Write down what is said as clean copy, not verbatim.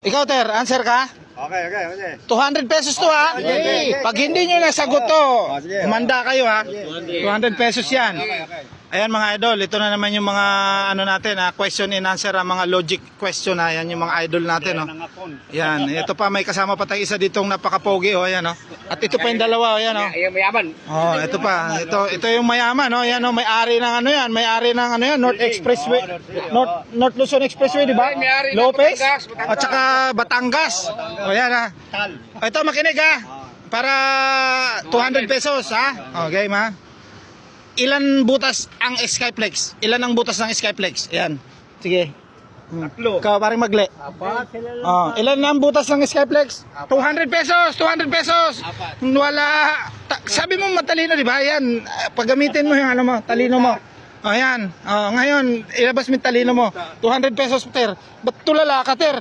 Ikaw, Ter, answer ka? Okay. 200 pesos to ha. Pag hindi nyo nasagot to, umanda kayo ha. 200 pesos yan. Ayan mga idol, ito na naman yung mga ano natin ha, question and answer, mga logic question ha. Yan yung mga idol natin oh. Yan, ito pa may kasama pa tayo isa ditong napakapogi oh, ayan oh. At ito pa yung dalawa, ayan oh. Yung mayaman. Oh, ito pa. Ito yung mayaman oh. Ayan oh, may-ari ng ano yan, may-ari ng ano yan, North Expressway. North Luzon Expressway, di ba? Lopez at saka Batangas. O yan ha. Ito makinig ha. Para 200 pesos ha. Okay ma. Ilan butas ang Skyflex? Ilan ang butas ng Skyflex? Ayan. Sige. Tatlo. Ikaw parang magli. Ilan ang butas ng Skyflex? 200 pesos! 200 pesos! Wala. Sabi mo matalino, di ba? Ayan. Paggamitin mo yung ano mo, talino mo. Ayan. Ngayon, ilabas mo yung talino mo. 200 pesos, Ter. Ba't tulala ka, Ter?